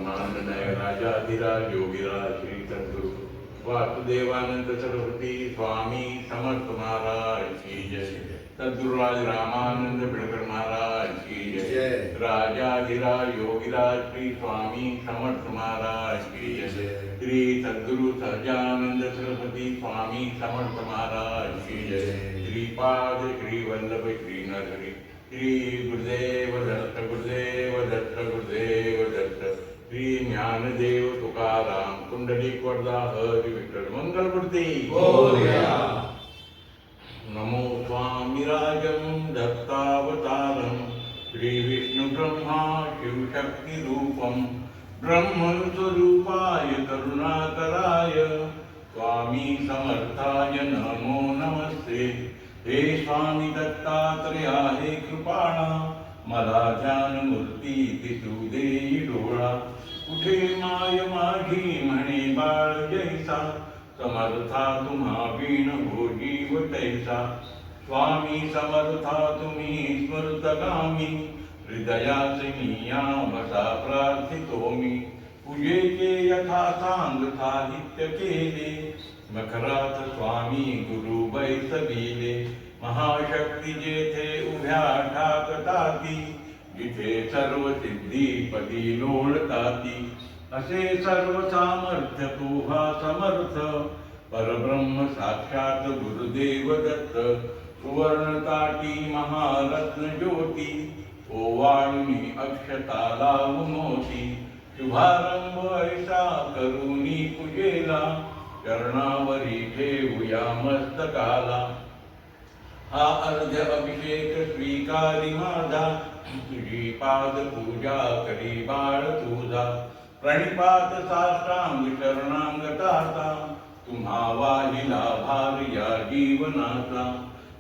ब्रह्मानंदमय राजाधिराज योगीराज श्री सद्गुरु वासुदेवानंद सरस्वती स्वामी समर्थ महाराज की जय। सद्गुरुराज रामानंद बिडकर महाराज की जय। राजाधिराज योगीराज श्री स्वामी समर्थ महाराज की जय। श्री सद्गुरु सहजानंद सरस्वती स्वामी समर्थ महाराज की जय। श्रीपाद श्री वल्लभ श्री नरहरि श्री गुरुदेव दत्त गुरुदेव दत्त गुरुदेव दत्त श्री ज्ञानदेव तुकाराम कुंडलिक वरदा हरि विठ्ठल मंगलमूर्ती नमो स्वामिराजं दत्तावतारं श्री विष्णु ब्रह्मा शिवशक्ति रूपं ब्रह्मन् स्वरूपाय करुणाकराय स्वामी समर्थाय नमो नमस्ते। हे स्वामी दत्तात्रेया हे कृपाळा मला ध्यानमूर्ती दिसू देई डोळा। कुठे माय माझी म्हणे बाळ जैसा समर्था तुम्हा वीण हो जीव तैसा। स्वामी समर्था तुम्ही स्मृतगामी हृदयासिनिया बसा प्रार्थितो मी। पूजेचे यथा सांग साहित्य केले मखरात स्वामी गुरु बैसविले। महाशक्ती जेथे उभ्या ठाकताती जिथे सर्व सिद्धीपदी लोळताती। असे सर्व सामर्थ्य तुहा समर्थ परब्रह्म साक्षात गुरुदेव दत्त। सुवर्ण ताटी महारत्न ज्योती ओवाळुनी अक्षता लावू मोती। शुभारंभ ऐसा करुणी पूजेला चरणावरी ठेवूया मस्तकाला। हा अर्ध्य अभिषेक स्वीकारी माझा तुझी पाद पूजा करी बाळ तुझा। प्रणिपात साष्टांग शरणांगताचा तुम्हा वाहिला भार या जीवनाचा।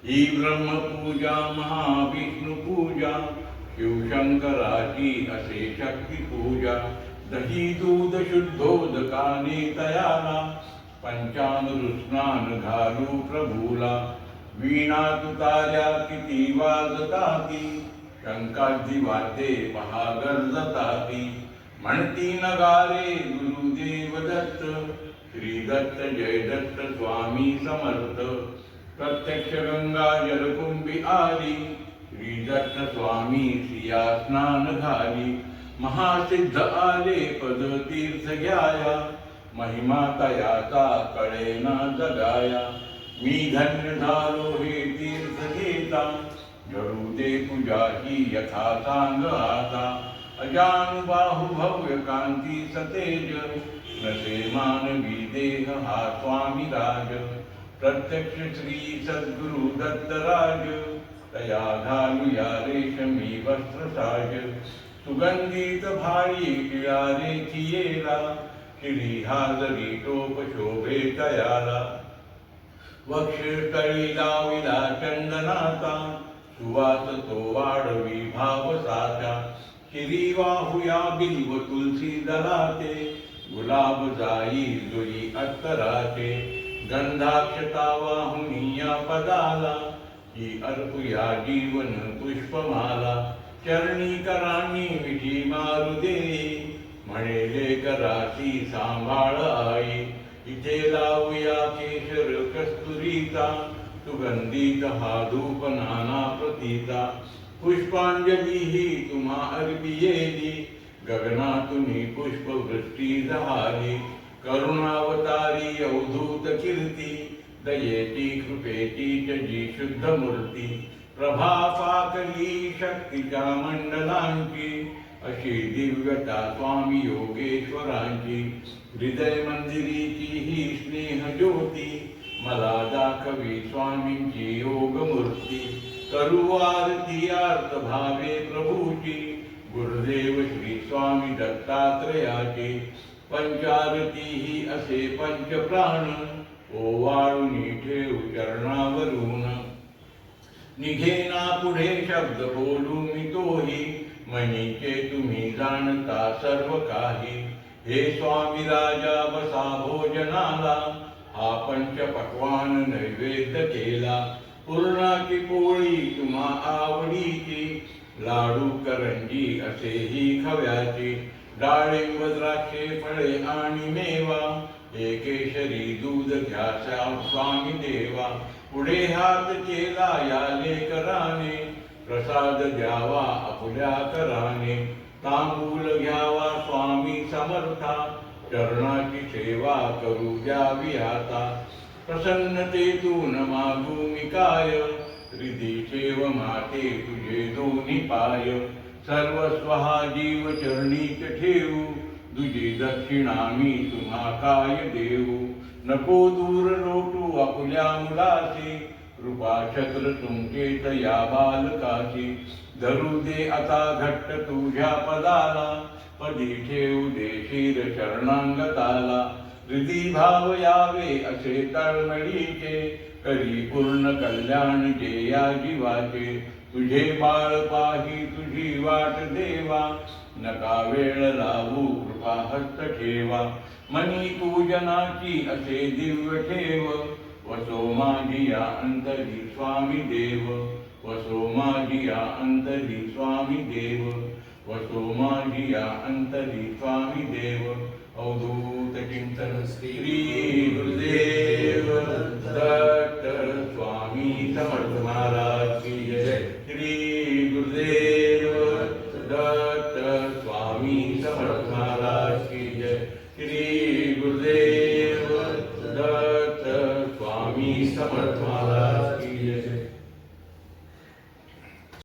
ही ब्रह्मपूजा महाविष्णू पूजा शिवशंकराची असे शक्ती पूजा। दही दूध शुद्धोदकाने तयाला पंचामृत स्नान घालू प्रभूला। वीणा तुतार्या किती वाजताती शंकाची वाद्ये पहा गरजताती। म्हणती नगारे गुरुदेव दत्त श्री दत्त जय दत्त स्वामी समर्थ। प्रत्यक्ष गंगा जलकुंभी आली श्री दत्त स्वामी सिया स्नान घाली। महासिद्ध आले पद तीर्थ घ्याया महिमा तयाचा कळेना जगाया। मी धन्य झालो हे तीर्थ घेता जळू दे तुझ्याची यथा सांग आता। अजानुबाहु भव्य कांती सतेज नसे मानवी देह हा स्वामी राज। प्रत्यक्ष श्री सद्गुरु दत्तराज तया घालूया रेशमी वस्त्र साज। सुगंधित भाळी टिळारे थियेला श्री हाजरी टोप शोभे तयाला। वक्षस्थळी लाविला चंदनाचा सुवास तो वाढवी भाव साचा। श्री वाहुया बिल्व तुलसी दलाचे गुलाब जाई जुई अत्तराचे। गंधाक्षता वाहुनिया पदाला ही अर्पुया जीवन पुष्पमाला। चरणी कराणी विधी मारू दे म्हणेले कराची सांभाळ आई। इथे लावूया केशर कस्तुरीचा सुगंधित हा धूप नाना प्रतीचा। पुष्पांजली ही तुम्हा अर्पियेली गगनातुनी पुष्पवृष्टी झाली। करुणावतारी अवधूत कीर्ती दयेची कृपेची जी शुद्ध मूर्ती। प्रभा पाकली शक्तीच्या मंडलांची अशी दिव्यता स्वामी योगेश्वरांची। हृदय मंदिरीची ही स्नेह ज्योती मला दाखवी स्वामींची योग मूर्ती। करू आरती आर्त भावे प्रभूची गुरुदेव श्री स्वामी दत्तात्रेयाची। पंचारती ही असे पंचप्राण ओवाळुनी ठेव चरणावरून। निघेना पुढे शब्द बोलू मी तोही मनीचे तुम्ही जाणता सर्व काही। हे स्वामी राजा बसा भोजनाला हा पंच पक्वान नैवेद्य केला। पूर्णाची पोळी तुम्हा आवडीची लाडू करंजी असे ही खव्याची। डाळिंब द्राक्षे फळे आणि मेवा एकेशरी दूध घ्यासा स्वामी देवा पुढे हात केला या लेकराने प्रसाद द्यावा आपुल्या कराने तांबूल घ्यावा स्वामी समर्था चरणाची सेवा करू द्यावी आता प्रसन्नतेतून मागू मी काय हृदी ठेव माते तुझे दोन्ही पाय सर्वस्व हा जीव चरणीच ठेवू तुझी दक्षिणा मी तुम्हा काय देऊ नको दूर लोटू आपुल्या मुलाची कृपा छत्र तुमचेत या बालकाची धरू दे आता घट्ट तुझ्या पदाला पदी ठेवू दे शिर चरणांगताला हृदी भाव यावे असे तळमळीचे करी पूर्ण कल्याण जे या जीवाचे तुझे बाळ पाही तुझी वाट देवा नका वेळ लावू कृपा हस्त ठेवा मनी पूजनाची असे दिव्य ठेव वसो माझी या अंतरी स्वामी देव वसो माझी या अंतरी स्वामी देव वसो माझी या अंतरी स्वामी देव अवधूत चिंतन श्री गुरुदेव दत्त स्वामी समर्थ महाराज की जय श्री गुरुदेव दत्त स्वामी समर्थ महाराज की जय श्री गुरुदेव दत्त स्वामी समर्थ महाराज